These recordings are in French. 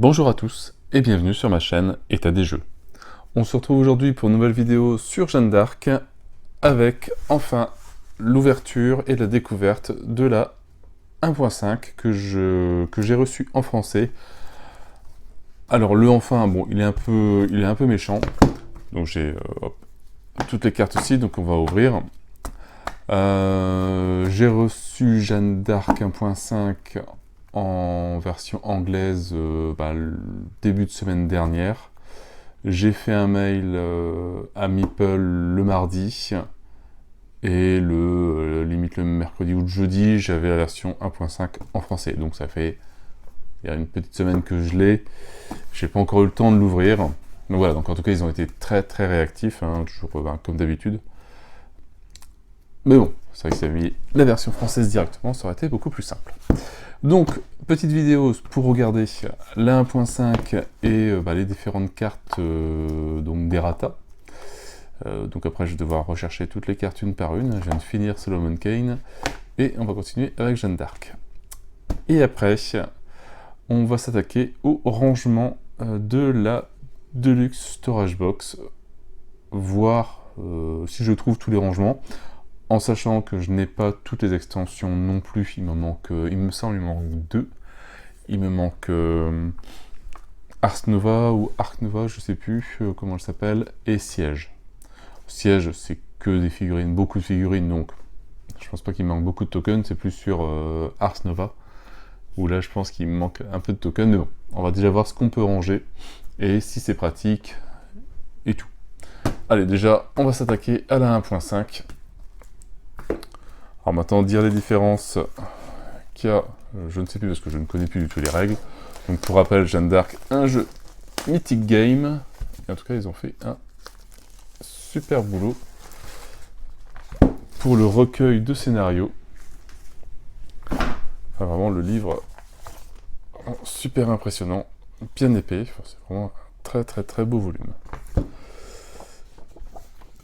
Bonjour à tous et bienvenue sur ma chaîne État des jeux. On se retrouve aujourd'hui pour une nouvelle vidéo sur Jeanne d'Arc avec enfin l'ouverture et la découverte de la 1.5 que j'ai reçue en français. Alors le enfin, bon, il est un peu méchant. Donc j'ai toutes les cartes ici, donc on va ouvrir. J'ai reçu Jeanne d'Arc 1.5 en version anglaise le début de semaine dernière. J'ai fait un mail à Meeple le mardi et limite le mercredi ou le jeudi, j'avais la version 1.5 en français. Donc ça fait il y a une petite semaine que je l'ai. J'ai pas encore eu le temps de l'ouvrir. Donc voilà, donc en tout cas ils ont été très très réactifs, hein, toujours comme d'habitude. Mais bon, c'est vrai que si j'avais mis la version française directement, ça aurait été beaucoup plus simple. Donc, petite vidéo pour regarder la 1.5 et les différentes cartes donc d'Errata. Donc après, je vais devoir rechercher toutes les cartes une par une. Je viens de finir Solomon Kane et on va continuer avec Jeanne d'Arc. Et après, on va s'attaquer au rangement de la Deluxe Storage Box, voir si je trouve tous les rangements. En sachant que je n'ai pas toutes les extensions non plus, il me semble, il me manque deux. Il me manque Ars Nova ou Arc Nova, je sais plus comment elle s'appelle, et Siège. Siège, c'est que des figurines, beaucoup de figurines, donc je pense pas qu'il me manque beaucoup de tokens, c'est plus sur Ars Nova, où là je pense qu'il me manque un peu de tokens, mais bon, on va déjà voir ce qu'on peut ranger, et si c'est pratique, et tout. Allez, déjà, on va s'attaquer à la 1.5. Alors maintenant, dire les différences qu'il y a, je ne sais plus parce que je ne connais plus du tout les règles. Donc pour rappel, Jeanne d'Arc, un jeu Mythic Game. Et en tout cas, ils ont fait un super boulot pour le recueil de scénarios. Enfin, vraiment, le livre, super impressionnant, bien épais. Enfin, c'est vraiment un très très très beau volume.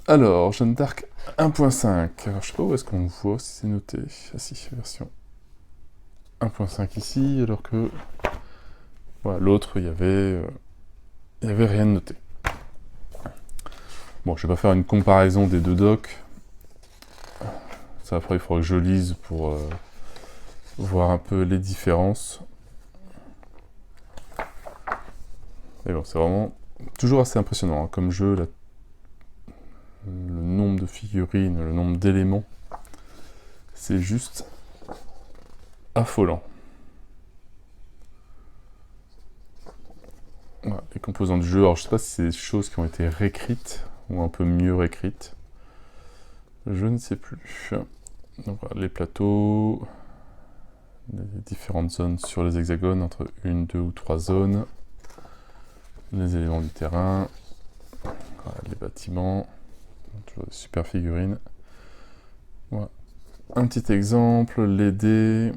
Alors, Jeanne d'Arc 1.5. Alors, je sais pas où est-ce qu'on voit, si c'est noté. Ah si, version 1.5 ici, alors que voilà, l'autre, il y avait rien de noté. Bon, je vais pas faire une comparaison des deux docs. Ça, après, il faudra que je lise pour voir un peu les différences. Mais bon, c'est vraiment toujours assez impressionnant, hein, comme jeu, le nombre de figurines, le nombre d'éléments, c'est juste affolant. Voilà, les composants du jeu, alors je sais pas si c'est des choses qui ont été réécrites ou un peu mieux réécrites. Je ne sais plus. Donc voilà, les plateaux, les différentes zones sur les hexagones, entre une, deux ou trois zones, les éléments du terrain, voilà, les bâtiments, toujours des super figurines. Voilà. Un petit exemple, les dés,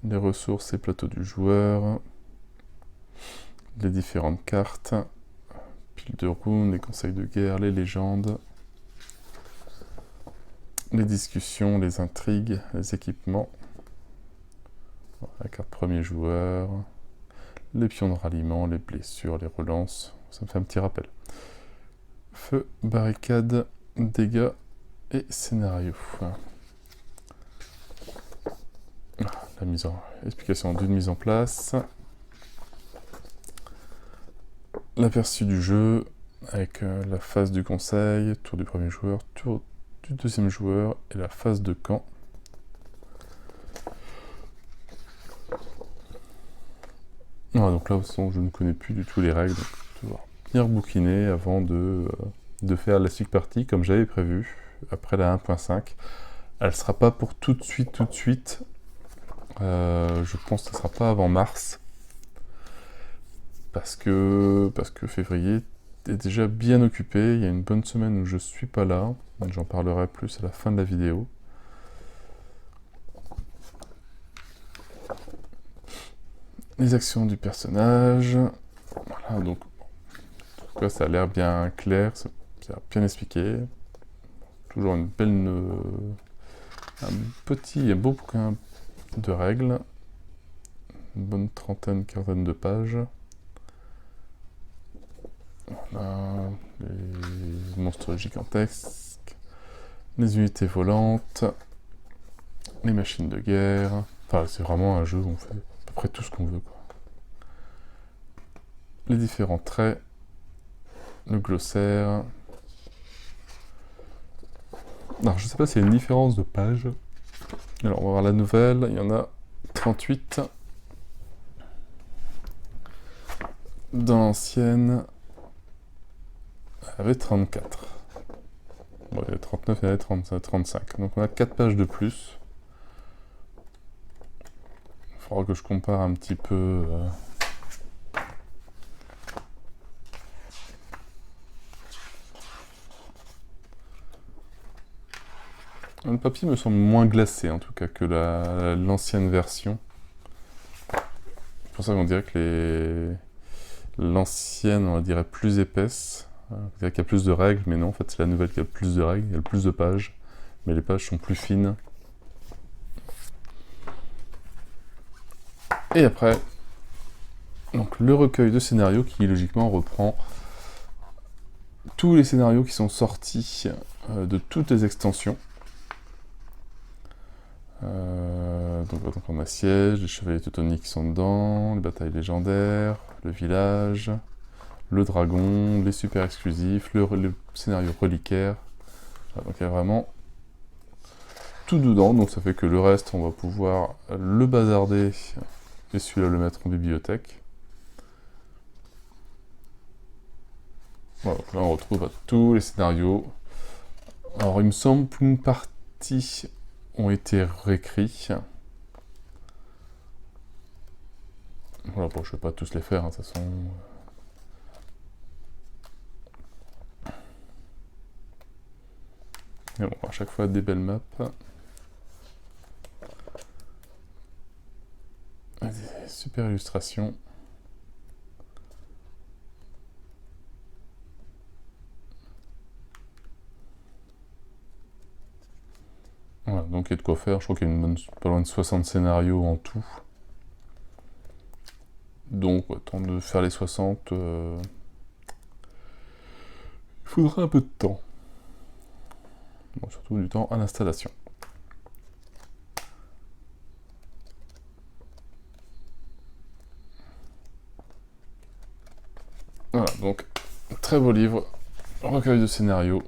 les ressources et plateaux du joueur, les différentes cartes, pile de runes, les conseils de guerre, les légendes, les discussions, les intrigues, les équipements, voilà, la carte premier joueur, les pions de ralliement, les blessures, les relances, ça me fait un petit rappel. Feu, barricade, dégâts et scénario. Explication d'une mise en place. L'aperçu du jeu avec la phase du conseil, tour du premier joueur, tour du deuxième joueur et la phase de camp. Voilà, donc là, je ne connais plus du tout les règles, donc je vais devoir bien rebouquiner avant de faire la suite partie comme j'avais prévu, après la 1.5. Elle ne sera pas pour tout de suite. Je pense que ce ne sera pas avant mars. Parce que février est déjà bien occupé. Il y a une bonne semaine où je suis pas là. J'en parlerai plus à la fin de la vidéo. Les actions du personnage. Voilà, donc en tout cas ça a l'air bien clair, ça a l'air bien expliqué. Toujours une belle, un beau bouquin de règles. Une bonne quarantaine de pages. On a les monstres gigantesques, les unités volantes, les machines de guerre. Enfin, c'est vraiment un jeu où on fait à peu près tout ce qu'on veut, quoi. Les différents traits, le glossaire. Alors, je sais pas s'il y a une différence de page. Alors, on va voir la nouvelle. Il y en a 38. Dans l'ancienne, il y avait 34. Bon, il y a 39, il y avait 35. Donc, on a 4 pages de plus. Il faudra que je compare un petit peu. Le papier me semble moins glacé, en tout cas, que l'ancienne version. C'est pour ça qu'on dirait que l'ancienne, on la dirait plus épaisse. On dirait qu'il y a plus de règles, mais non, en fait, c'est la nouvelle qui a plus de règles, il y a plus de pages. Mais les pages sont plus fines. Et après, donc le recueil de scénarios qui, logiquement, reprend tous les scénarios qui sont sortis de toutes les extensions. Donc on a Siège, les Chevaliers Teutoniques qui sont dedans, les Batailles légendaires, le Village, le Dragon, les super exclusifs, le scénario reliquaire. Voilà, donc il y a vraiment tout dedans, donc ça fait que le reste, on va pouvoir le bazarder et celui-là le mettre en bibliothèque. Voilà, donc là on retrouve tous les scénarios. Alors il me semble qu'une partie ont été réécrits. Voilà, bon, je ne vais pas tous les faire, hein, de toute façon. Mais bon, à chaque fois des belles maps. Des super illustrations. Voilà, donc il y a de quoi faire. Je crois qu'il y a pas loin de 60 scénarios en tout. Donc, temps de faire les 60, il faudra un peu de temps. Bon, surtout du temps à l'installation. Voilà, donc, très beau livre, recueil de scénarios.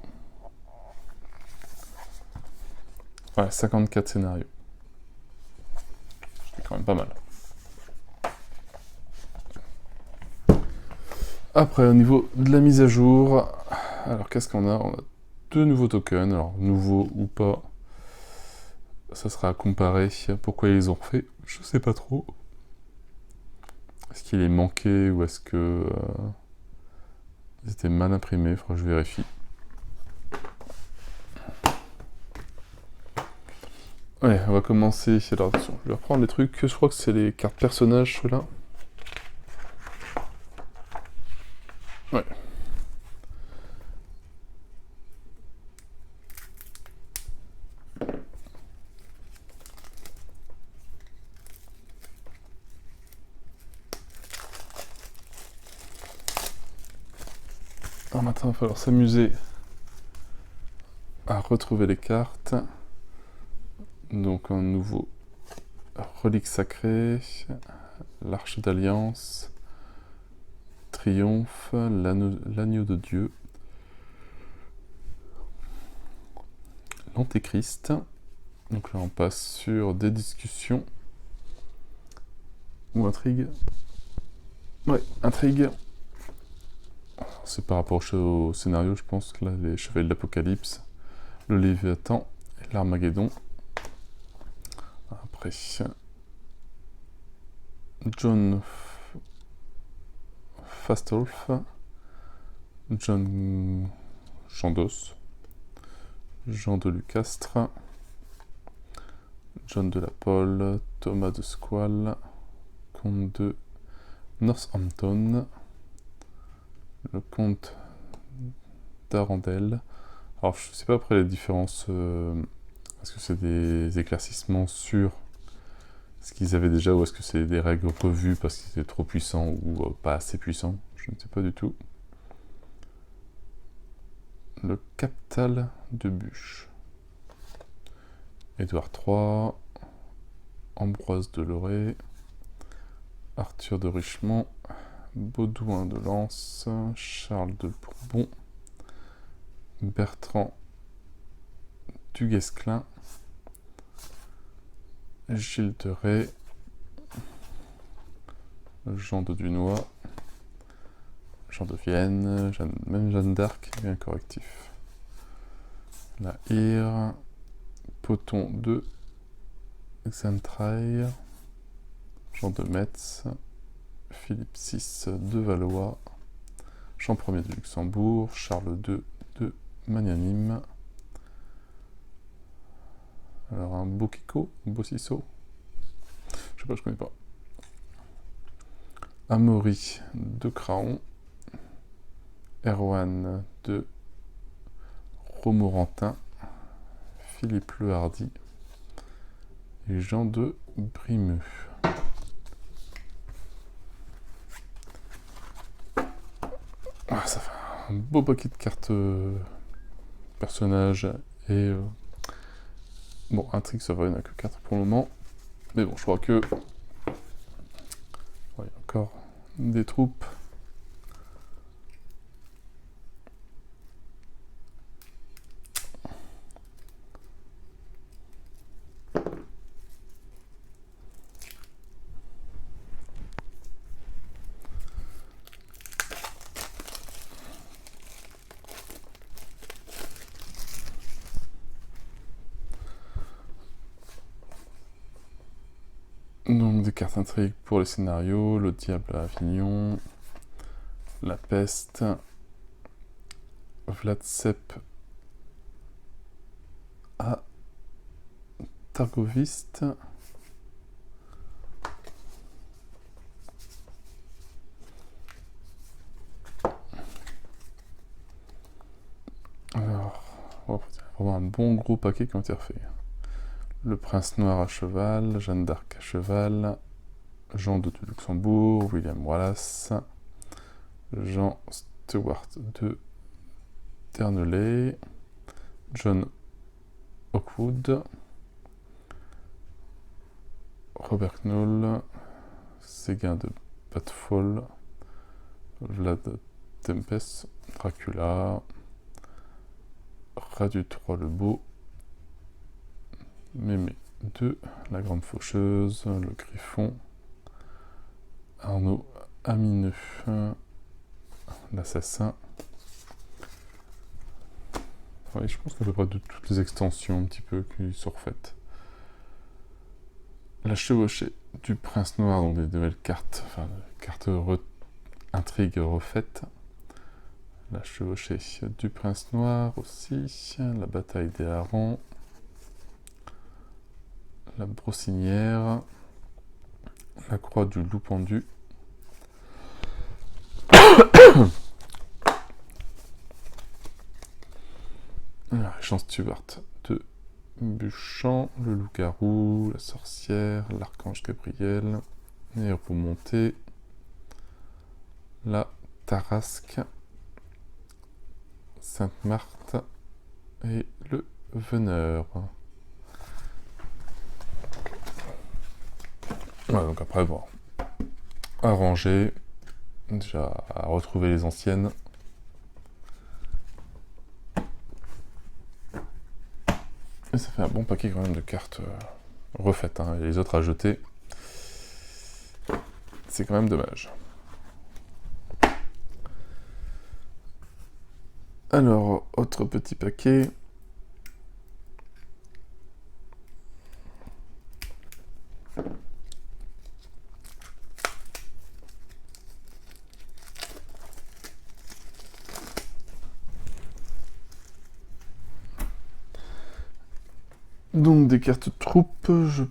Ouais, 54 scénarios. C'est quand même pas mal. Après, au niveau de la mise à jour, alors qu'est-ce qu'on a? On a 2 nouveaux tokens, alors nouveaux ou pas, ça sera à comparer. Pourquoi ils les ont refait, je sais pas trop. Est-ce qu'il est manqué ou est-ce que ils étaient mal imprimés? Faudra que je vérifie. Ouais, on va commencer. Alors attention, je vais reprendre les trucs. Je crois que c'est les cartes personnages, ceux-là. Ouais. Alors maintenant, il va falloir s'amuser à retrouver les cartes. Donc un nouveau relique sacrée, l'arche d'alliance, triomphe, l'agneau de Dieu, l'antéchrist. Donc là on passe sur des discussions ou intrigue. Ouais, intrigue. C'est par rapport au scénario, je pense que là les chevaliers de l'Apocalypse, le Léviathan et l'Armageddon. Après, John Fastolf, John Chandos, Jean de Lucastre, John de la Pole, Thomas de Squall, comte de Northampton, le comte d'Arandel. Alors je sais pas après les différences, est-ce que c'est des éclaircissements sur ce qu'ils avaient déjà ou est-ce que c'est des règles revues parce qu'ils étaient trop puissants ou pas assez puissants, je ne sais pas du tout. le captal de Buch. Édouard III, Ambroise de Loré, Arthur de Richemont, Baudouin de Lens, Charles de Bourbon, Bertrand du Guesclin, Gilles de Rais, Jean de Dunois, Jean de Vienne, même Jeanne d'Arc, bien correctif. La Hire, Pothon de Xaintrailles, Jean de Metz, Philippe VI de Valois, Jean Ier de Luxembourg, Charles II de Magnanime. Alors un Bokiko, Bossisso, je sais pas, je connais pas. Amaury de Craon, Erwan de Romorantin, Philippe le Hardy et Jean de Brimeux. Ah, ça fait un beau paquet de cartes personnages et bon, intrigue, ça va, il n'y en a que 4 pour le moment. Mais bon, je crois que il y a encore des troupes. Donc des cartes intrigues pour les scénarios, le diable à Avignon, la peste, Vladsep à Targoviste, alors, on va avoir un bon gros paquet qui ont été refaits. Le prince noir à cheval, Jeanne d'Arc à cheval, Jean de Luxembourg, William Wallace, Jean Stewart de Terneley, John Hawkwood, Robert Knoll, Séguin de Batfall, Vlad Tempest, Dracula, Radu III le Beau, Mémé II, la Grande Faucheuse, le Griffon, Arnaud Amineux, l'assassin. Ouais, je pense qu'à peu près de toutes les extensions un petit peu qui sont refaites. La chevauchée du Prince Noir, donc des nouvelles cartes, enfin cartes intrigues refaites. La chevauchée du Prince Noir aussi, la bataille des harengs, la brossinière, la croix du loup pendu, la Régent Stewart de Buchan, le loup-garou, la sorcière, l'archange Gabriel, les héros montés, la Tarasque, Sainte-Marthe et le Veneur. Voilà, donc après, bon, à ranger, déjà à retrouver les anciennes. Et ça fait un bon paquet quand même de cartes refaites, hein, et les autres à jeter. C'est quand même dommage. Alors, autre petit paquet. Donc des cartes troupes, je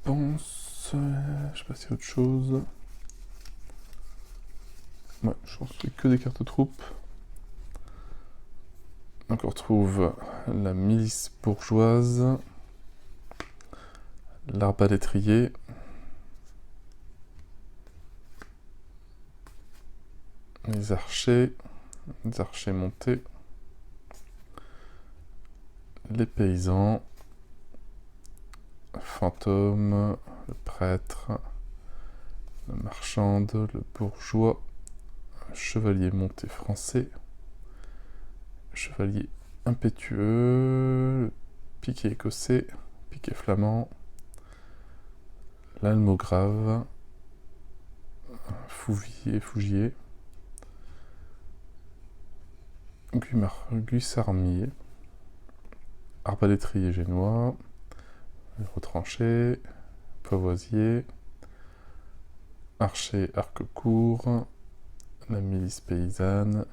pense. Je sais pas s'il y a autre chose. Ouais, je pense que c'est que des cartes troupes. Donc on retrouve la milice bourgeoise, l'arbalétrier, les archers montés, les paysans, fantôme, le prêtre, le marchande, le bourgeois, chevalier monté français, chevalier impétueux, le piquet écossais, piquet flamand, l'almograve, Fougier, Guissarmier, arbalétrier génois, retranché, pavoisier, archer arc-court, la milice paysanne,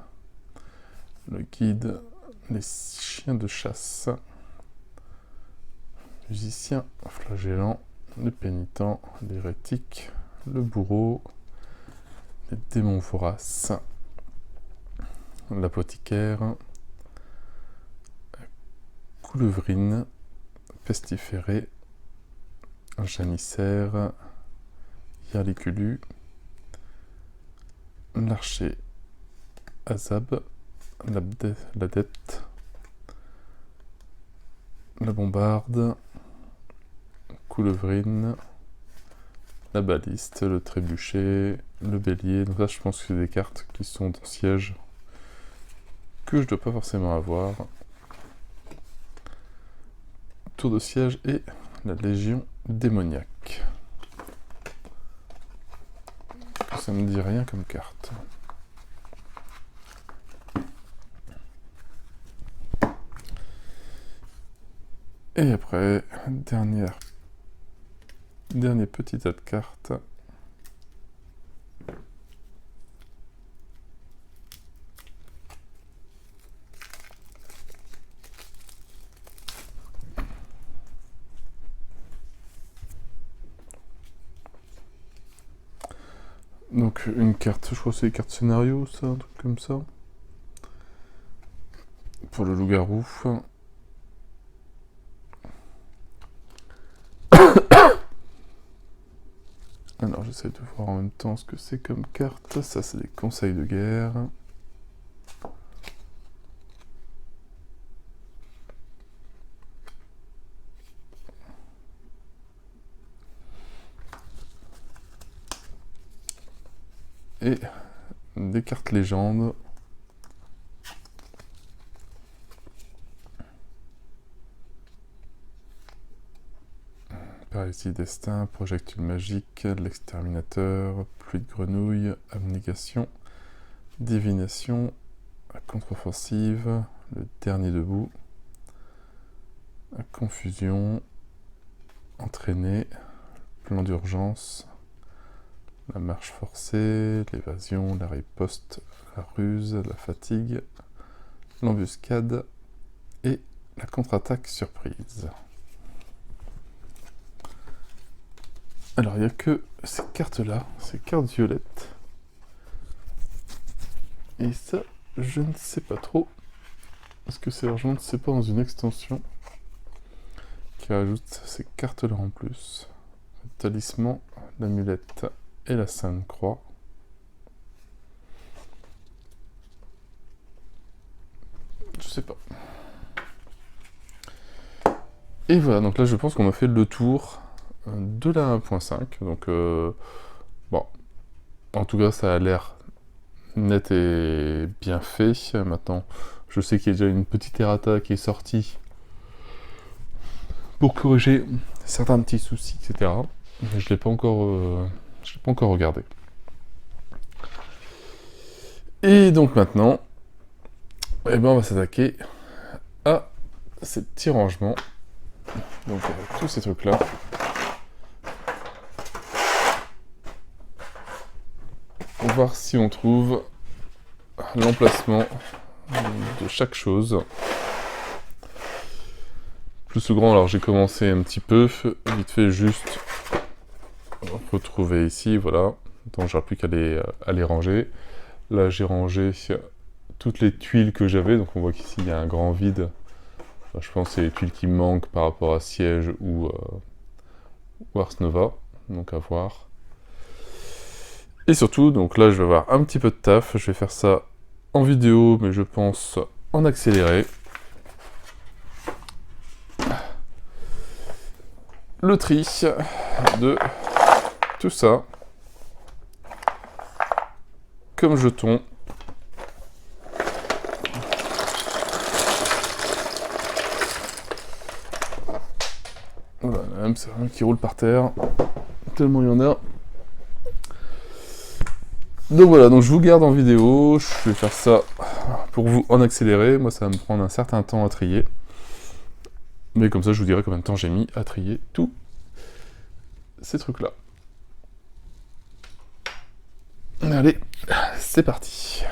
le guide, les chiens de chasse, musicien flagellant, le pénitent, l'hérétique, le bourreau, les démons voraces, l'apothicaire, coulevrine, pestiféré, janissaire, Yarliculu, l'archer Azab, l'adepte, la bombarde, coulevrine, la baliste, le trébuchet, le bélier. Donc là, je pense que c'est des cartes qui sont dans siège que je dois pas forcément avoir. Tour de siège et la légion démoniaque. Ça me dit rien comme carte. Et après, dernier petit tas de cartes. Donc une carte, je crois que c'est les cartes scénario, ça, un truc comme ça. Pour le loup-garou. Alors j'essaie de voir en même temps ce que c'est comme carte. Ça c'est des conseils de guerre. Et des cartes légendes. Par ici, destin, projectile magique, l'exterminateur, pluie de grenouilles, abnégation, divination, la contre-offensive, le dernier debout, la confusion, entraîner, plan d'urgence, la marche forcée, l'évasion, la riposte, la ruse, la fatigue, l'embuscade et la contre-attaque surprise. Alors, il n'y a que ces cartes-là, ces cartes violettes. Et ça, je ne sais pas trop. Parce que c'est largement, c'est pas dans une extension qui rajoute ces cartes-là en plus. Le talisman, l'amulette et la Sainte Croix. Je sais pas. Et voilà, donc là je pense qu'on a fait le tour de la 1.5. Donc bon, en tout cas ça a l'air net et bien fait. Maintenant, je sais qu'il y a déjà une petite errata qui est sortie pour corriger certains petits soucis, etc. Mais je l'ai pas encore regardé. Et donc maintenant, eh ben on va s'attaquer à ces petits rangements. Donc tous ces trucs là. On va voir si on trouve l'emplacement de chaque chose. Plus grand, alors j'ai commencé un petit peu, vite fait juste retrouver ici, voilà. Donc j'aurai plus qu'à les ranger. Là j'ai rangé toutes les tuiles que j'avais, donc on voit qu'ici il y a un grand vide. Enfin, je pense que c'est les tuiles qui manquent par rapport à Siège ou Ars Nova, donc à voir. Et surtout, donc là je vais avoir un petit peu de taf, je vais faire ça en vidéo, mais je pense en accéléré. le tri de tout ça comme jeton. Voilà, même c'est rien qui roule par terre, tellement il y en a. Donc voilà, donc je vous garde en vidéo, je vais faire ça pour vous en accéléré. Moi ça va me prendre un certain temps à trier. Mais comme ça je vous dirai combien de temps j'ai mis à trier tous ces trucs là. Allez, c'est parti.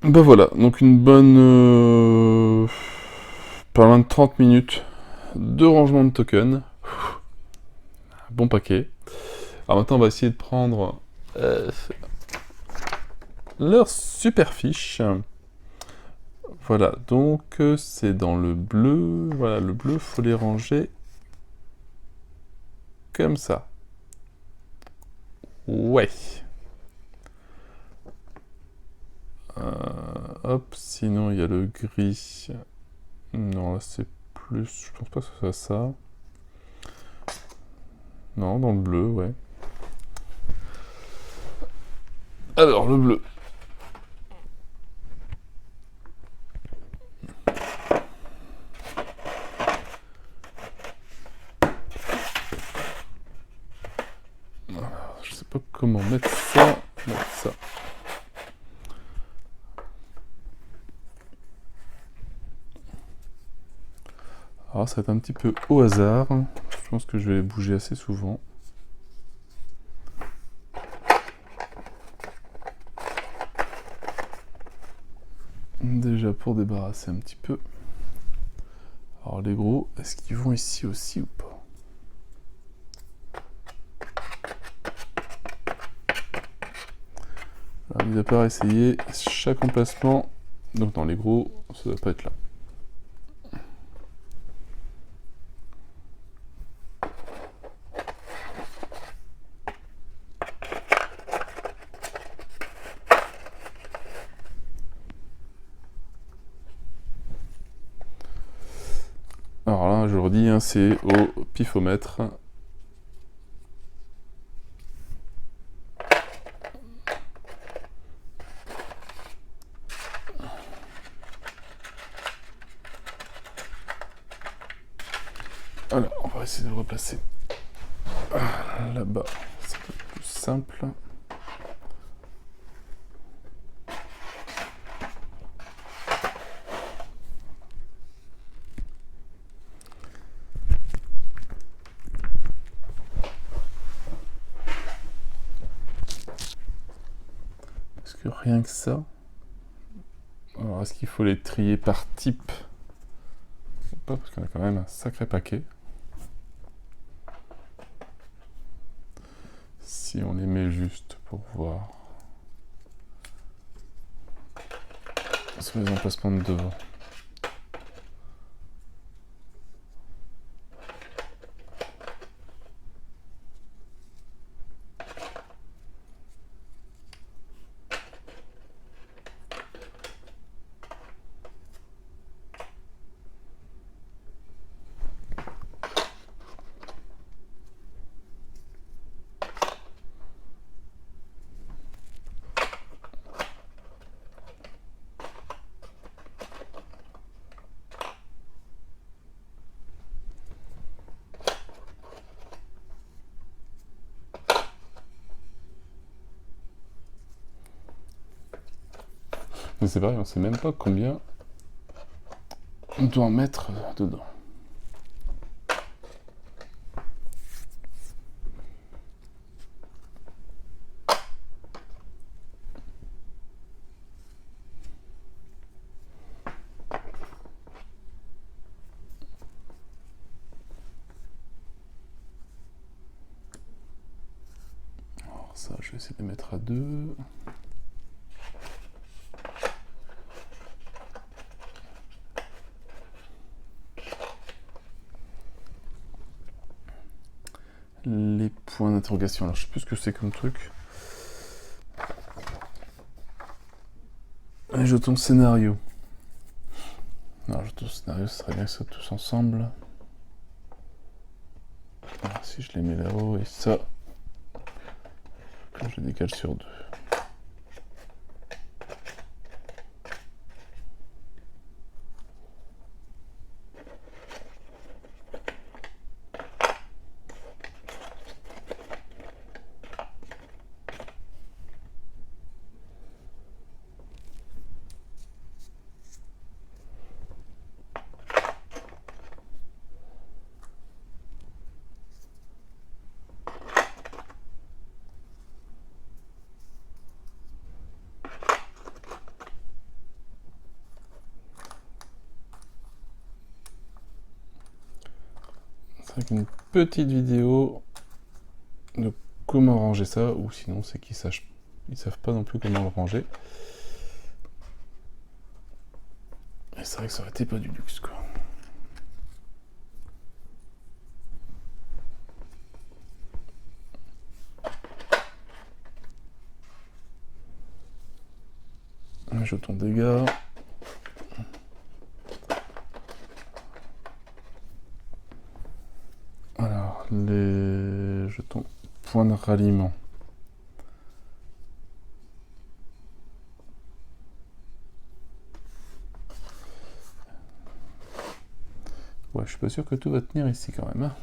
Ben voilà, donc une bonne... pas loin de 30 minutes de rangement de tokens. Bon paquet. Alors maintenant on va essayer de prendre leur super fiche. Voilà, donc c'est dans le bleu. Voilà, le bleu, faut les ranger comme ça. Ouais. Hop, sinon il y a le gris. Non, là c'est plus... Je pense pas que ce soit ça. Non, dans le bleu, ouais. Alors, le bleu. Alors, je sais pas comment mettre ça. Mettre ça. Alors, ça va être un petit peu au hasard. Je pense que je vais bouger assez souvent. Déjà pour débarrasser un petit peu. Alors les gros, est-ce qu'ils vont ici aussi ou pas? Alors, mis à part essayer chaque emplacement. Donc dans les gros, ça doit pas être là. Alors là, je le redis, hein, c'est au pifomètre. Alors, on va essayer de le replacer là-bas. C'est un peu plus simple. Est-ce que rien que ça? Alors, est-ce qu'il faut les trier par type? Pas, parce qu'on a quand même un sacré paquet. Si on les met juste pour voir sur les emplacements de devant. Mais c'est vrai, on sait même pas combien on doit en mettre dedans. Alors ça, je vais essayer de les mettre à 2. Les points d'interrogation. Alors je sais plus ce que c'est comme truc. Les jetons scénario. Alors jetons scénario, ce serait bien que ça tous ensemble. Alors, si je les mets là-haut et ça, je les décale sur 2. Avec une petite vidéo de comment ranger ça, ou sinon c'est qu'ils savent pas non plus comment le ranger. Et c'est vrai que ça aurait été pas du luxe quoi. Un jeton dégâts. Alors, les jetons point de ralliement. Ouais, je suis pas sûr que tout va tenir ici quand même. Hein.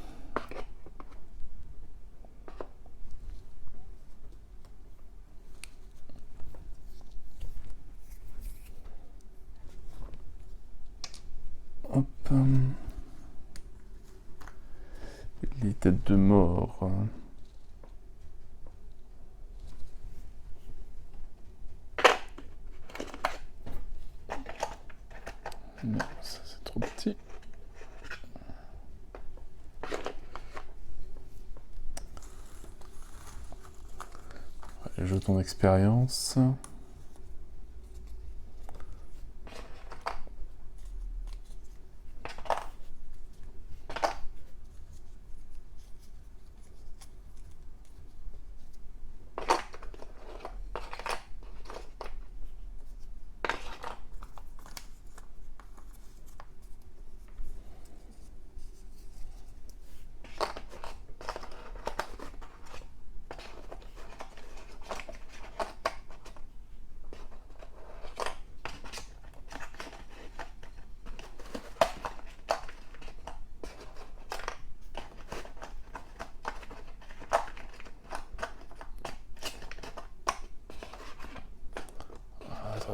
Hop. Les têtes de mort. Non, ça c'est trop petit. Les jetons d'expérience.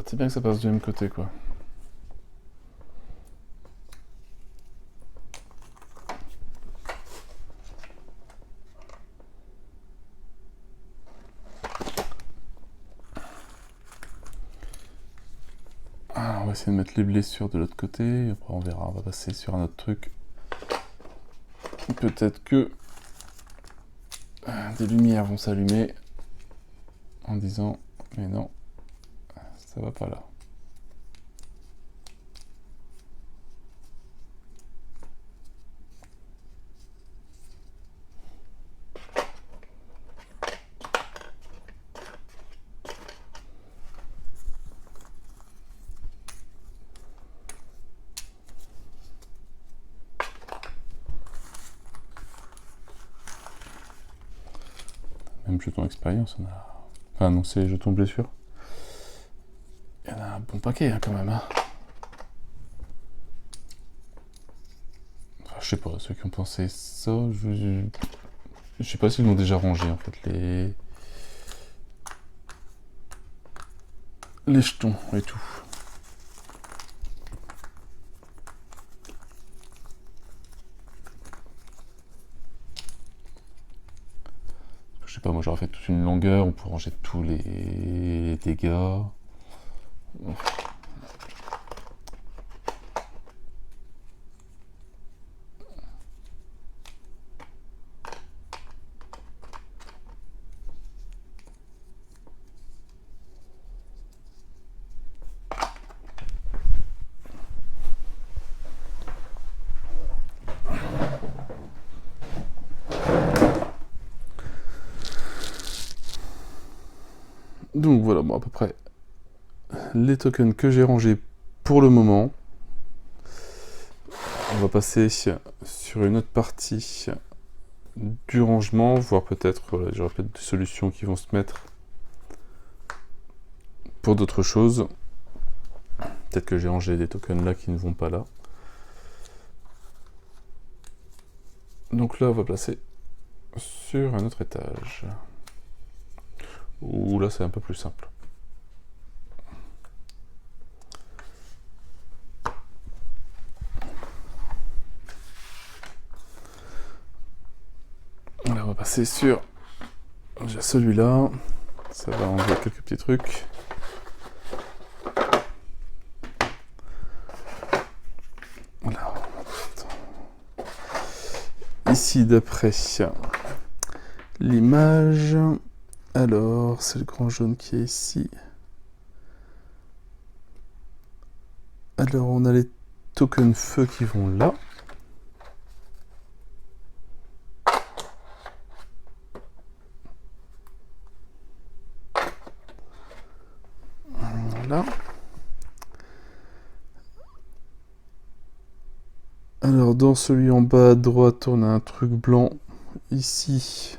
C'est bien que ça passe du même côté quoi. Alors, on va essayer de mettre les blessures de l'autre côté, après on verra, on va passer sur un autre truc. Peut-être que des lumières vont s'allumer en disant mais non, ça va pas là. Même jeton expérience, on a... Enfin non, c'est jeton blessure. Il y en a un bon paquet hein, quand même. Hein. Enfin, je sais pas, ceux qui ont pensé ça, je sais pas s'ils l'ont déjà rangé en fait, les jetons et tout. Je sais pas, moi j'aurais fait toute une longueur, on peut ranger tous les dégâts. Donc voilà, bon, à peu près les tokens que j'ai rangés pour le moment. On va passer sur une autre partie du rangement, voire peut-être, voilà, j'aurai peut-être des solutions qui vont se mettre pour d'autres choses. Peut-être que j'ai rangé des tokens là qui ne vont pas là. Donc là, on va placer sur un autre étage. Ouh, là, c'est un peu plus simple. Là, on va passer sur déjà celui-là. Ça va enlever quelques petits trucs. Voilà. Ici, d'après l'image, alors c'est le grand jaune qui est ici. Alors on a les tokens feu qui vont là. Voilà. Alors dans celui en bas à droite, on a un truc blanc ici.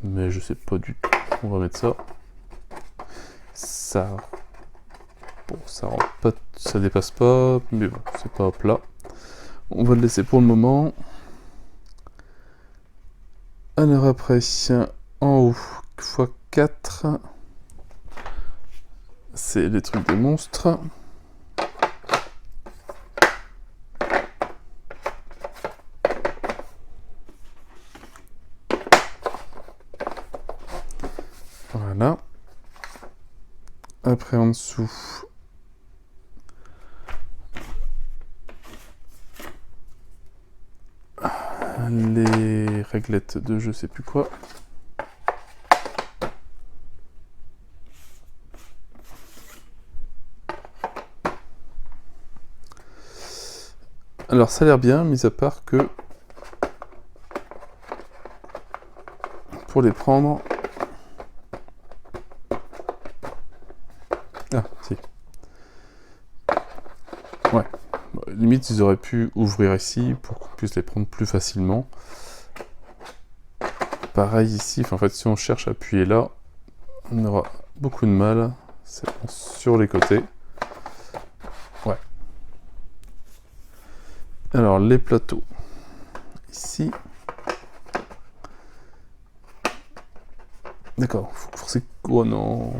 Mais je sais pas du tout. On va mettre ça. Ça. Bon, ça rentre pas, ça dépasse pas, mais bon, c'est pas plat. On va le laisser pour le moment. Alors après, en haut, x4. C'est les trucs des monstres. Voilà. Après en dessous, les réglettes de je sais plus quoi. Alors ça a l'air bien, mis à part que pour les prendre... Ah, si. Ouais. Bon, limite, ils auraient pu ouvrir ici pour qu'on puisse les prendre plus facilement. Pareil ici, en fait, si on cherche à appuyer là, on aura beaucoup de mal. C'est bon, sur les côtés. Ouais. Alors, les plateaux. Ici. D'accord, faut forcer... Oh non.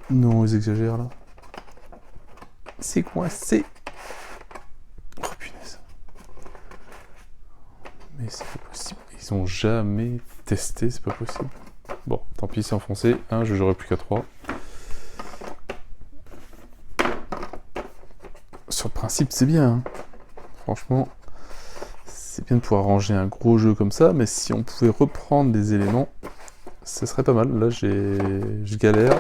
Non, ils exagèrent là. C'est coincé. Oh punaise. Mais c'est pas possible. Ils ont jamais testé, c'est pas possible. Bon, tant pis, c'est enfoncé. Un, je jouerai plus qu'à 3. Sur le principe, c'est bien. Hein. Franchement, c'est bien de pouvoir ranger un gros jeu comme ça, mais si on pouvait reprendre des éléments, ce serait pas mal. Là, je galère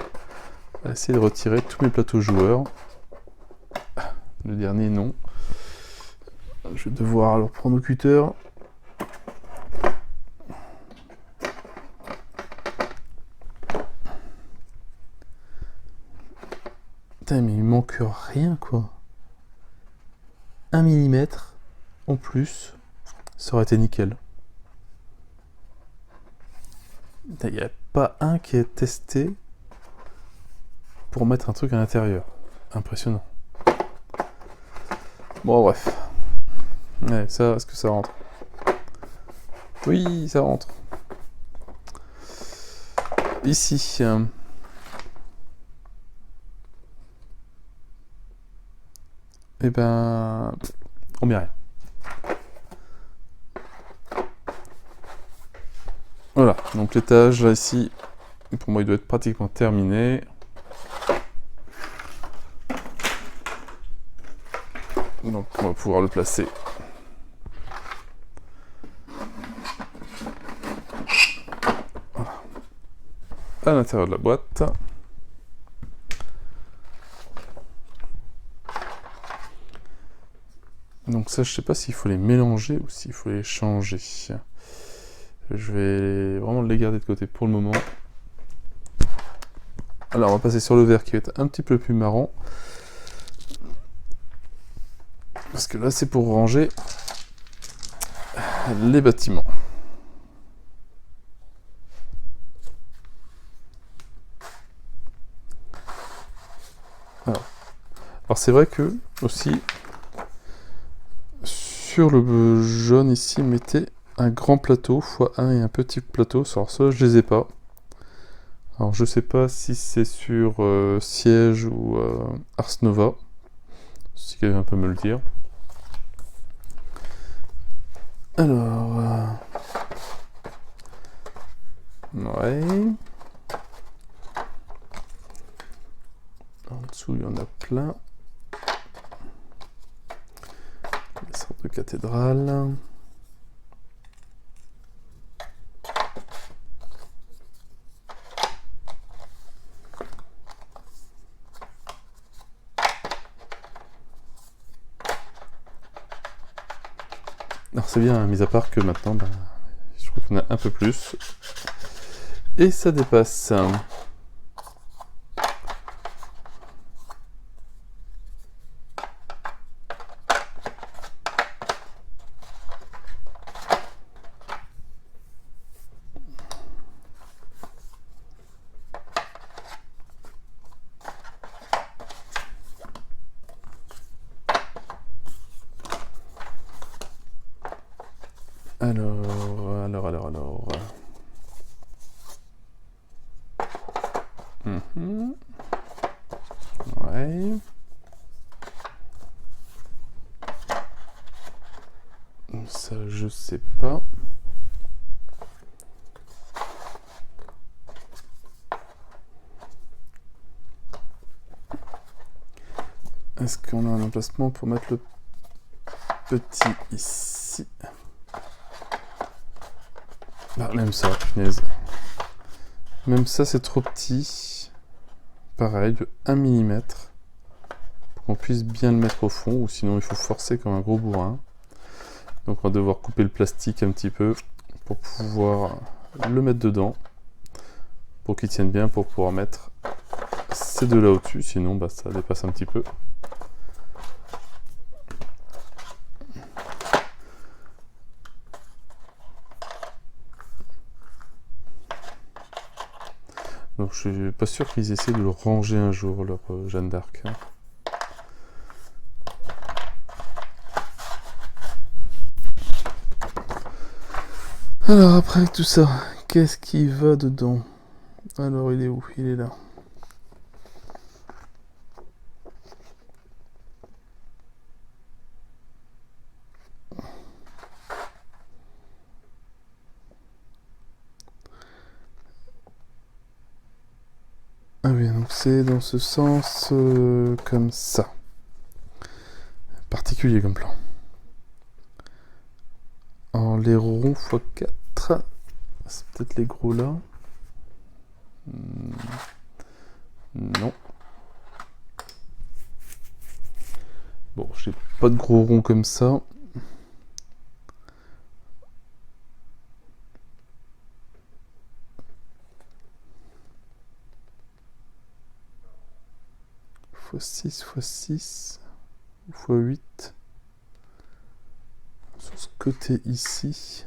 à essayer de retirer tous mes plateaux joueurs. Le dernier, non. Je vais devoir le reprendre au cutter. Putain, mais il manque rien, quoi. 1 mm en plus, ça aurait été nickel. Il n'y a pas un qui est testé pour mettre un truc à l'intérieur. Impressionnant. Bon, bref. Ouais, ça, est-ce que ça rentre? Oui, ça rentre. Ici. Eh ben... on met rien. Voilà, donc l'étage, là, ici, pour moi, il doit être pratiquement terminé. Donc, on va pouvoir le placer. Voilà. À l'intérieur de la boîte. Donc ça, je sais pas s'il faut les mélanger ou s'il faut les changer. Je vais vraiment les garder de côté pour le moment. Alors on va passer sur le vert qui va être un petit peu plus marrant. Parce que là c'est pour ranger les bâtiments. Alors c'est vrai que aussi sur le jaune ici mettez un grand plateau x1 et un petit plateau. Alors ça je les ai pas. Alors je sais pas si c'est sur Siege ou Ars Nova. Si quelqu'un peut me le dire. Alors ouais. En dessous il y en a plein. Les sortes de cathédrales. Alors c'est bien, hein, mis à part que maintenant, bah, je crois qu'on a un peu plus. Et ça dépasse. Alors. Ouais. Ça, je sais pas. Est-ce qu'on a un emplacement pour mettre le petit ici? Ah, même ça, punaise. Même ça, c'est trop petit. Pareil, de 1 mm. Pour qu'on puisse bien le mettre au fond, ou sinon il faut forcer comme un gros bourrin. Donc on va devoir couper le plastique un petit peu pour pouvoir le mettre dedans. Pour qu'il tienne bien, pour pouvoir mettre ces deux là au-dessus. Sinon, bah, ça dépasse un petit peu. Donc je suis pas sûr qu'ils essaient de le ranger un jour, leur Jeanne d'Arc. Alors après tout ça, qu'est-ce qui va dedans? Alors il est où? Il est là. Ah oui, donc c'est dans ce sens comme ça. Particulier comme plan. Alors les ronds x4, c'est peut-être les gros là. Non. Bon, j'ai pas de gros ronds comme ça. x6, x6, x8. Sur ce côté ici.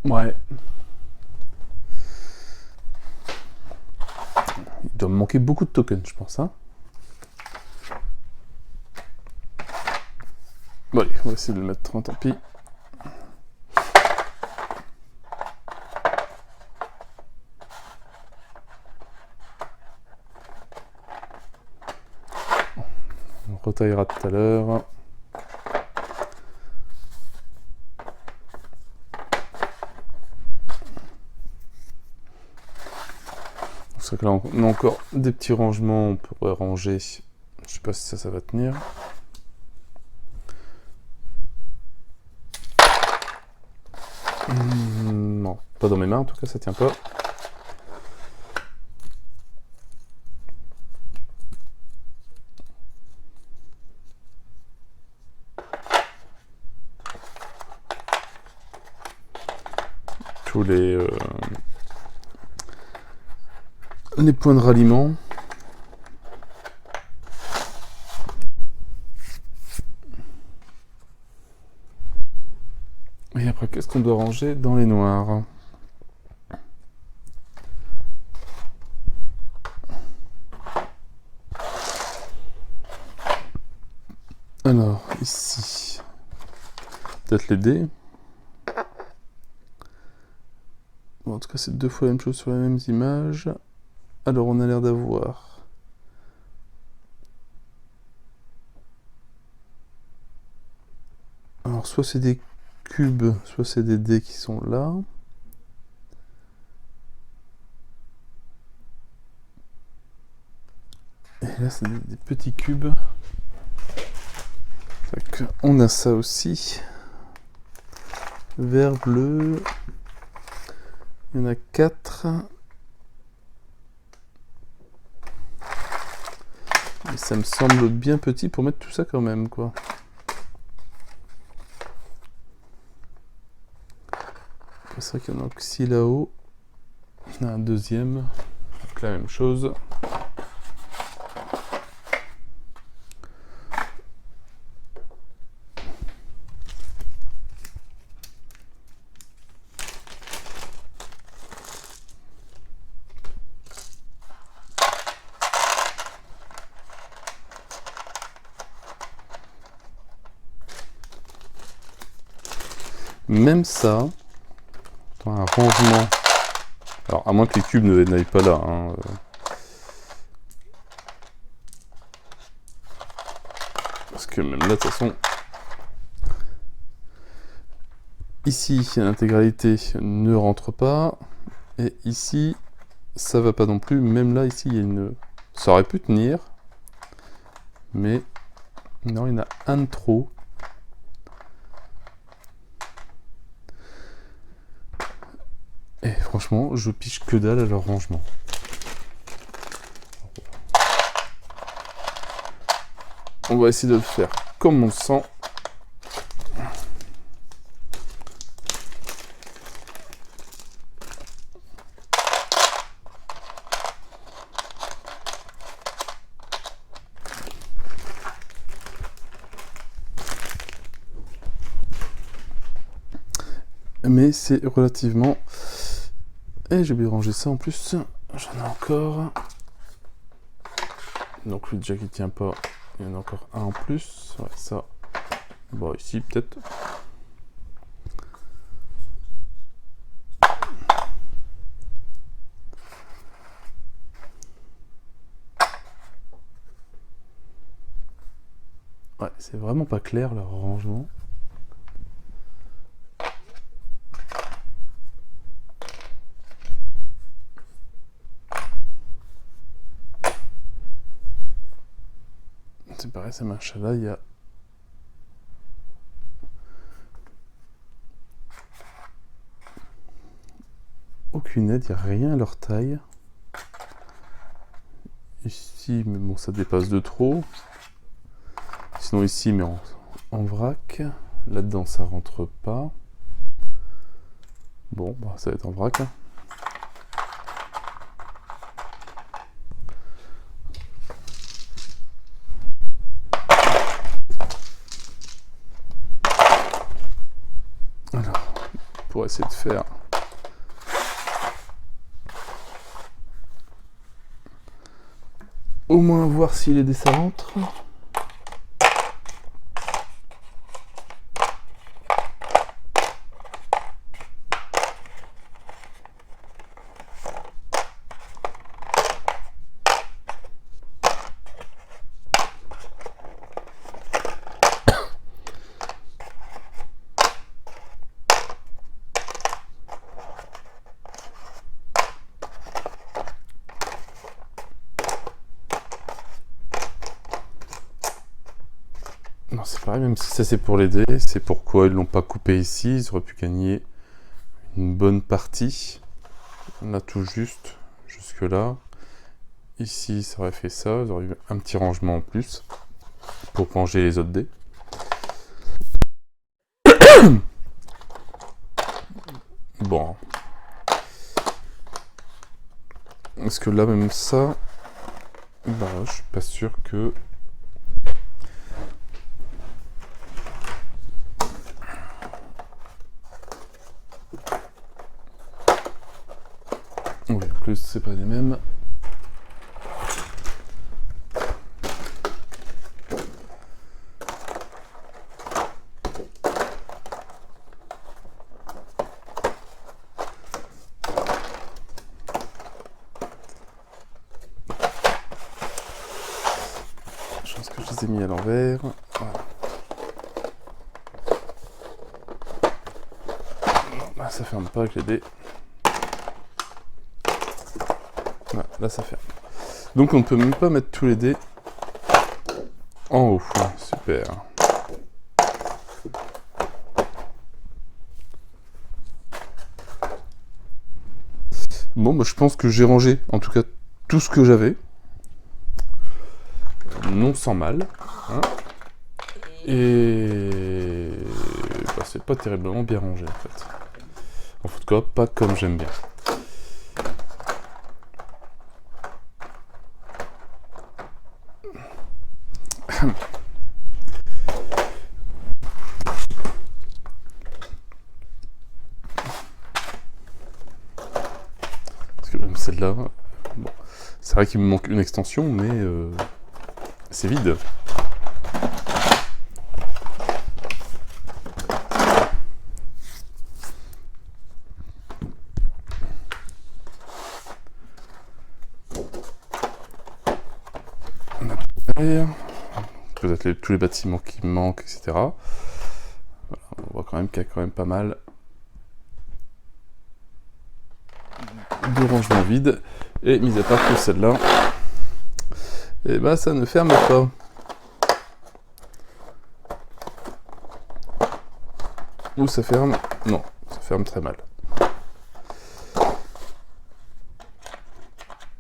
Ouais. Il doit me manquer beaucoup de tokens, je pense. Hein. Bon allez, on va essayer de le mettre en tant pis. On retaillera tout à l'heure. C'est que là on a encore des petits rangements, on pourrait ranger. Je sais pas si ça va tenir. Non, pas dans mes mains en tout cas, ça tient pas. Tous les les points de ralliement. Et après, qu'est-ce qu'on doit ranger dans les noirs? Alors, ici, peut-être les dés. Bon, en tout cas, c'est 2 fois la même chose sur les mêmes images. Alors, on a l'air d'avoir... Alors, soit c'est des cubes, soit c'est des dés qui sont là. Et là, c'est des petits cubes. On a ça aussi. Vert, bleu. Il y en a 4. Et ça me semble bien petit pour mettre tout ça quand même, quoi. C'est vrai qu'il y en a aussi là-haut. Il y en a un deuxième. Donc la même chose. Même ça, dans un rangement. Alors, à moins que les cubes n'aillent pas là. Hein. Parce que même là, de toute façon, ici, l'intégralité ne rentre pas. Et ici, ça va pas non plus. Même là, ici, il y a une... Ça aurait pu tenir. Mais non, il y en a un de trop. Et franchement, je piche que dalle à leur rangement. On va essayer de le faire comme on le sent. Mais c'est relativement... Et j'ai oublié de ranger ça en plus. J'en ai encore. Donc lui déjà qui tient pas, il y en a encore un en plus. Ouais, ça. Bon, ici peut-être. Ouais, c'est vraiment pas clair leur rangement. C'est pareil, ça marche là, il y a... aucune aide, il n'y a rien à leur taille. Ici, mais bon, ça dépasse de trop. Sinon ici, mais en vrac. Là-dedans, ça rentre pas. Bon, bah, ça va être en vrac. Hein. Alors, pour essayer de faire... au moins voir si les dés ça rentre. Non, c'est pareil, même si ça c'est pour les dés, c'est pourquoi ils l'ont pas coupé ici, ils auraient pu gagner une bonne partie. Là tout juste, jusque là. Ici ça aurait fait ça, ils auraient eu un petit rangement en plus pour ranger les autres dés. Bon. Parce que là, même ça, bah, je suis pas sûr que... Oui, en plus, c'est pas les mêmes. Je pense que je les ai mis à l'envers. Voilà. Non, là, ça ferme pas avec les dés. Voilà, là, ça ferme. Donc, on ne peut même pas mettre tous les dés en haut. Super. Bon, bah, je pense que j'ai rangé, en tout cas, tout ce que j'avais. Non sans mal. Hein. Et... bah, c'est pas terriblement bien rangé, en fait. En tout cas, pas comme j'aime bien. Parce que même celle-là... Bon, c'est vrai qu'il me manque une extension, mais... c'est vide. Peut-être tous les bâtiments qui me manquent, etc. Voilà, on voit quand même qu'il y a quand même pas mal de rangements vides. Et mis à part que celle-là, et bah ça ne ferme pas. Ou ça ferme? Non, ça ferme très mal.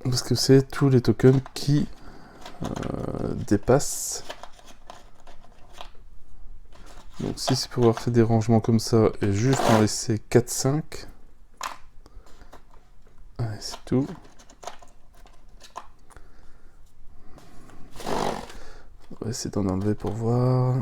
Parce que c'est tous les tokens qui dépassent. Donc si c'est pour avoir fait des rangements comme ça et juste en laisser 4-5, allez, c'est tout. On va essayer d'en enlever pour voir.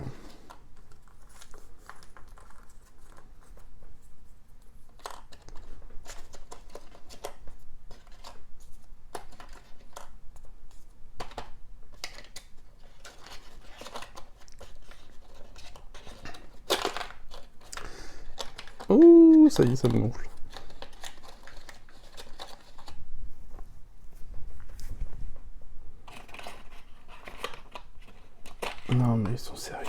Oh, ça y est, ça me gonfle. Non, mais ils sont sérieux.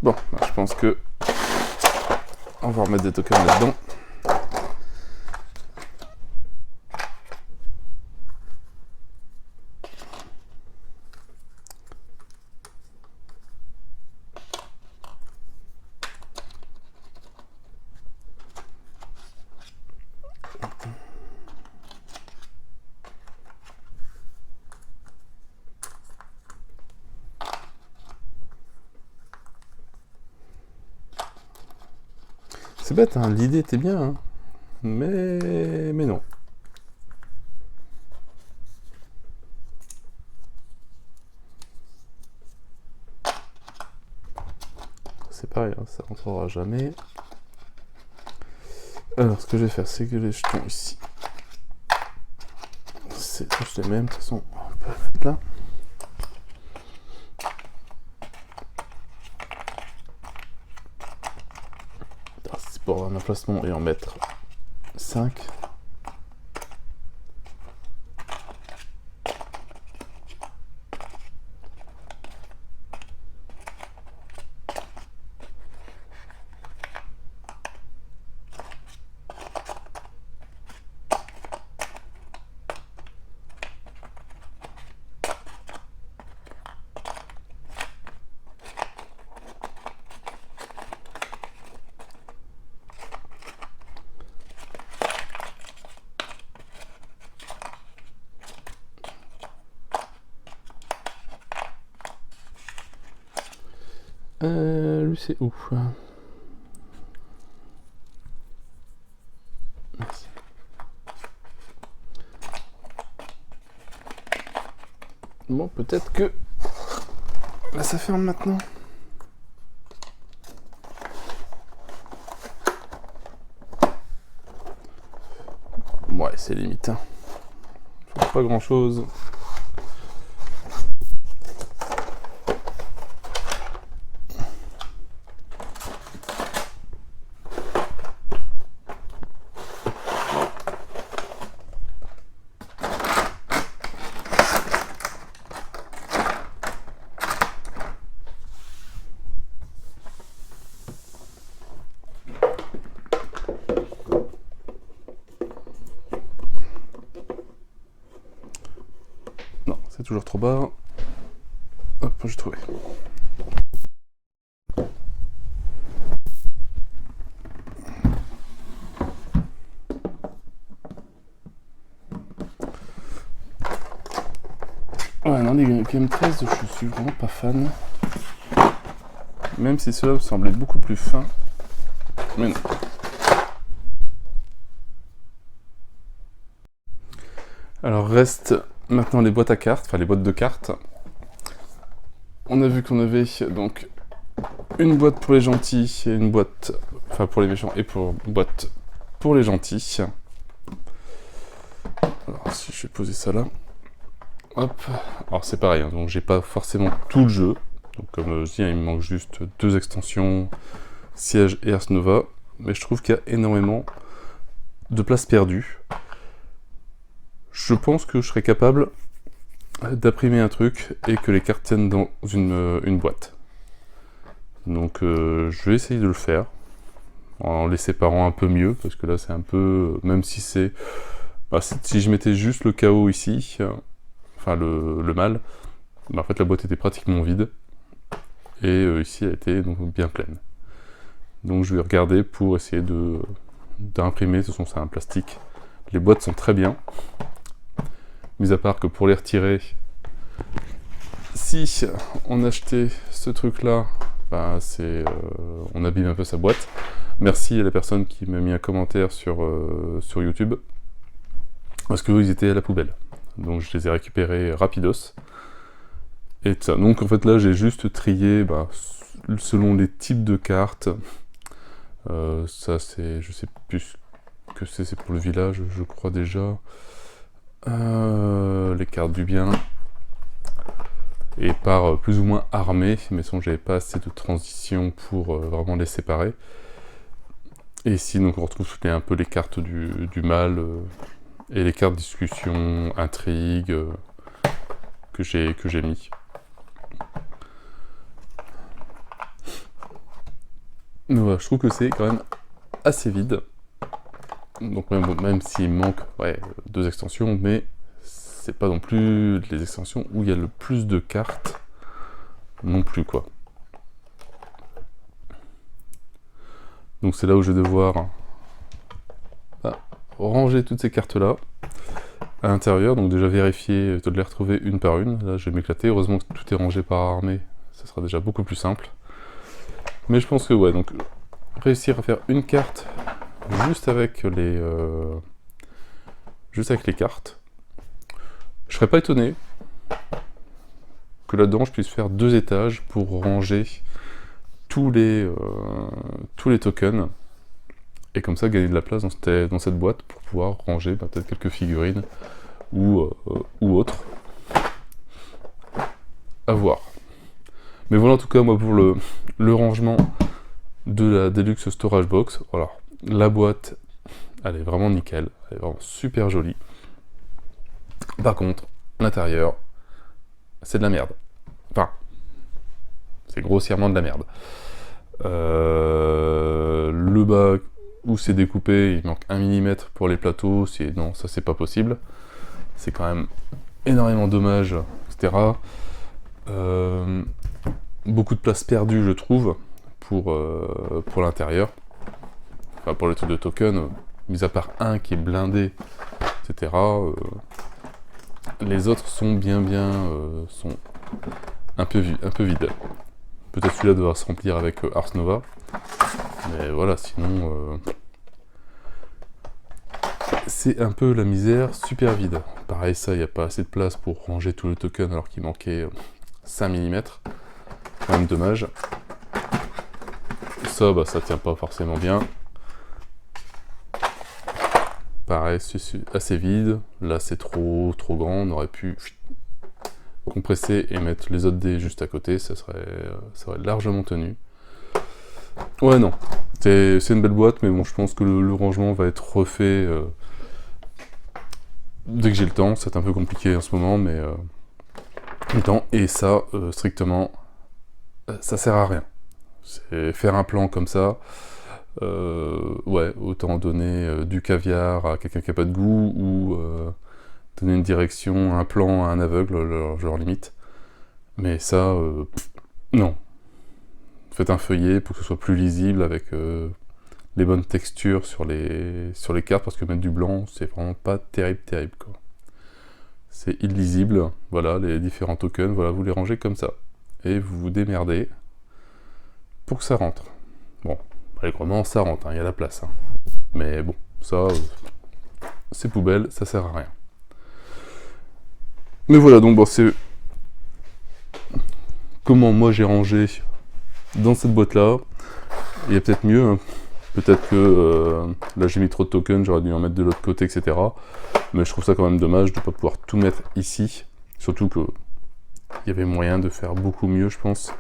Bon, bah, je pense que on va remettre des tokens là-dedans. C'est bête, hein, l'idée était bien, hein. Mais non. C'est pareil, hein, ça rentrera jamais. Alors, ce que je vais faire, c'est que les jetons ici, c'est tous les mêmes. De toute façon, on peut les mettre là. C'est pour avoir un emplacement et en mettre 5. Lui c'est où? Merci. Bon, peut-être que... Là, ça ferme maintenant. Ouais, c'est limite. Hein. Pas grand chose. Non, c'est toujours trop bas. Hop, j'ai trouvé. Ouais, non, les Game 13, je suis vraiment pas fan. Même si cela semblait beaucoup plus fin. Mais non. Alors, reste maintenant les boîtes à cartes, enfin les boîtes de cartes. On a vu qu'on avait donc une boîte pour les gentils et une boîte, enfin pour les méchants et pour une boîte pour les gentils. Alors si je vais poser ça là, hop. Alors c'est pareil, hein, donc j'ai pas forcément tout le jeu. Donc comme je dis, il me manque juste 2 extensions, Siège et Ars Nova, mais je trouve qu'il y a énormément de place perdue. Je pense que je serais capable d'imprimer un truc et que les cartes tiennent dans une boîte. Donc je vais essayer de le faire en les séparant un peu mieux parce que là c'est un peu, même si c'est, bah, si je mettais juste le chaos ici, enfin le mal, bah, en fait la boîte était pratiquement vide et ici elle était donc bien pleine. Donc je vais regarder pour essayer d'imprimer. De toute façon c'est un plastique, les boîtes sont très bien, mis à part que pour les retirer, si on achetait ce truc là, bah, on abîme un peu sa boîte. Merci à la personne qui m'a mis un commentaire sur YouTube, parce qu'eux ils étaient à la poubelle, donc je les ai récupérés rapidos. Et ça. Donc en fait là j'ai juste trié bah, selon les types de cartes. Ça c'est, je sais plus que c'est pour le village, je crois déjà. Les cartes du bien. Et par plus ou moins armée, mais sinon j'avais pas assez de transition pour vraiment les séparer. Et ici donc on retrouve un peu les cartes du mal et les cartes discussion, intrigue que j'ai mis. Mais voilà, je trouve que c'est quand même assez vide. Donc même s'il manque 2 extensions, mais c'est pas non plus les extensions où il y a le plus de cartes non plus quoi. Donc c'est là où je vais devoir ranger toutes ces cartes là à l'intérieur, donc déjà vérifier de les retrouver une par une. Là je vais m'éclater, heureusement que tout est rangé par armée, ça sera déjà beaucoup plus simple. Mais je pense que ouais, donc réussir à faire une carte juste avec les cartes, je serais pas étonné que là-dedans je puisse faire 2 étages pour ranger tous les tokens, et comme ça gagner de la place dans cette boîte pour pouvoir ranger peut-être quelques figurines ou autres. À voir. Mais voilà en tout cas moi pour le rangement de la Deluxe Storage Box. Voilà, la boîte elle est vraiment nickel, elle est vraiment super jolie. Par contre, l'intérieur, c'est de la merde. Enfin, c'est grossièrement de la merde. Le bas où c'est découpé, il manque 1 mm pour les plateaux, non, ça c'est pas possible. C'est quand même énormément dommage, etc. Beaucoup de place perdue, je trouve, pour l'intérieur. Enfin, pour les trucs de token, mis à part un qui est blindé, etc. Les autres sont sont un peu vides. Peut-être celui-là devra se remplir avec Ars Nova. Mais voilà, sinon... c'est un peu la misère super vide. Pareil, ça, il n'y a pas assez de place pour ranger tout le token alors qu'il manquait 5 mm. Quand même dommage. Ça, bah, ça tient pas forcément bien. Pareil, c'est assez vide. Là, c'est trop grand. On aurait pu compresser et mettre les autres dés juste à côté. Ça aurait largement tenu. Ouais, non. C'est une belle boîte, mais bon, je pense que le rangement va être refait dès que j'ai le temps. C'est un peu compliqué en ce moment, mais le temps. Et ça, strictement, ça sert à rien. C'est faire un plan comme ça. Ouais, autant donner du caviar à quelqu'un qui n'a pas de goût, ou donner une direction, un plan à un aveugle, genre limite. Mais ça, non. Faites un feuillet pour que ce soit plus lisible, avec les bonnes textures sur les cartes, parce que mettre du blanc, c'est vraiment pas terrible, quoi. C'est illisible, voilà, les différents tokens, voilà, vous les rangez comme ça. Et vous vous démerdez pour que ça rentre. Bon, allègrement, ça rentre, il y a la place. Hein. Mais bon, ça, c'est poubelle, ça sert à rien. Mais voilà, donc bon, c'est comment moi j'ai rangé dans cette boîte-là. Il y a peut-être mieux, hein. Peut-être que là j'ai mis trop de tokens, j'aurais dû en mettre de l'autre côté, etc. Mais je trouve ça quand même dommage de ne pas pouvoir tout mettre ici. Surtout que il y avait moyen de faire beaucoup mieux, je pense.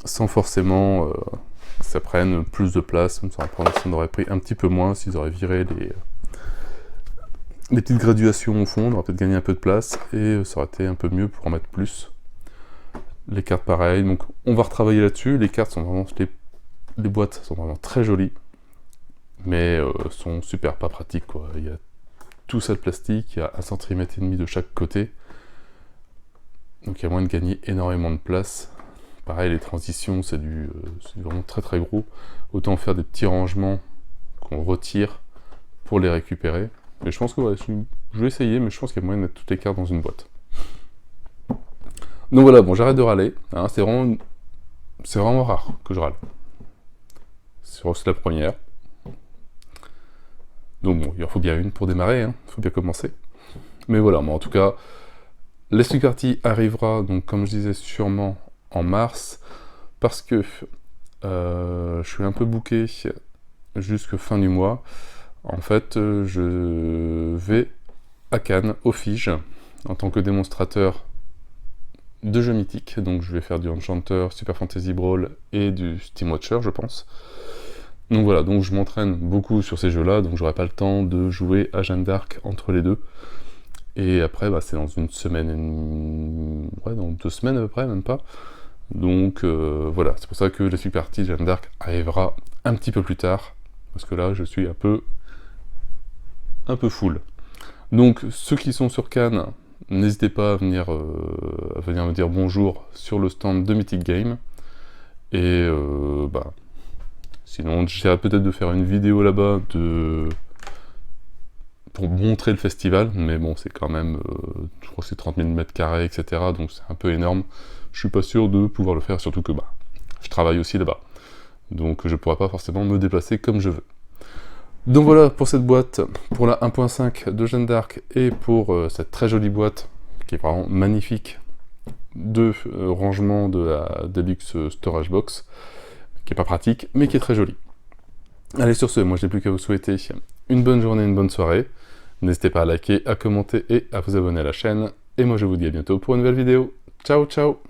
Sans forcément que ça prenne plus de place. Ça en aurait pris un petit peu moins s'ils auraient viré les petites graduations au fond. On aurait peut-être gagné un peu de place. Et ça aurait été un peu mieux pour en mettre plus. Les cartes pareil. Donc on va retravailler là-dessus. Les cartes sont vraiment... Les boîtes sont vraiment très jolies, mais sont super pas pratiques, quoi. Il y a tout ça de plastique, il y a 1,5 cm de chaque côté, donc il y a moyen de gagner énormément de place. Pareil, les transitions, c'est vraiment très gros. Autant faire des petits rangements qu'on retire pour les récupérer. Mais je pense que ouais, je vais essayer, mais je pense qu'il y a moyen de mettre toutes les cartes dans une boîte. Donc voilà, bon, j'arrête de râler. Hein, c'est vraiment rare que je râle. C'est la première. Donc bon, il en faut bien une pour démarrer, hein. Il faut bien commencer. Mais voilà, moi en tout cas, l'Escape Party arrivera, donc comme je disais, sûrement en mars, parce que je suis un peu booké jusque fin du mois. En fait, je vais à Cannes, au Fige, en tant que démonstrateur de jeux mythiques. Donc je vais faire du Enchanter, Super Fantasy Brawl et du Steam Watcher, je pense. Donc voilà, donc je m'entraîne beaucoup sur ces jeux-là, donc j'aurai pas le temps de jouer à Jeanne d'Arc entre les deux. Et après, bah, c'est dans une semaine, ouais, dans 2 semaines à peu près, même pas. Donc voilà, c'est pour ça que la Super Party de Jeanne d'Arc arrivera un petit peu plus tard, parce que là, je suis un peu full. Donc ceux qui sont sur Cannes, n'hésitez pas à venir me dire bonjour sur le stand de Mythic Game. Et bah... Sinon, j'essaierai peut-être de faire une vidéo là-bas pour montrer le festival, mais bon, c'est quand même, je crois que c'est 30 000 m², etc., donc c'est un peu énorme. Je suis pas sûr de pouvoir le faire, surtout que bah, je travaille aussi là-bas. Donc je pourrais pas forcément me déplacer comme je veux. Donc voilà pour cette boîte, pour la 1.5 de Jeanne d'Arc, et pour cette très jolie boîte, qui est vraiment magnifique, de rangement de la Deluxe Storage Box, qui est pas pratique, mais qui est très joli. Allez, sur ce, moi je n'ai plus qu'à vous souhaiter une bonne journée, une bonne soirée. N'hésitez pas à liker, à commenter et à vous abonner à la chaîne. Et moi je vous dis à bientôt pour une nouvelle vidéo. Ciao, ciao!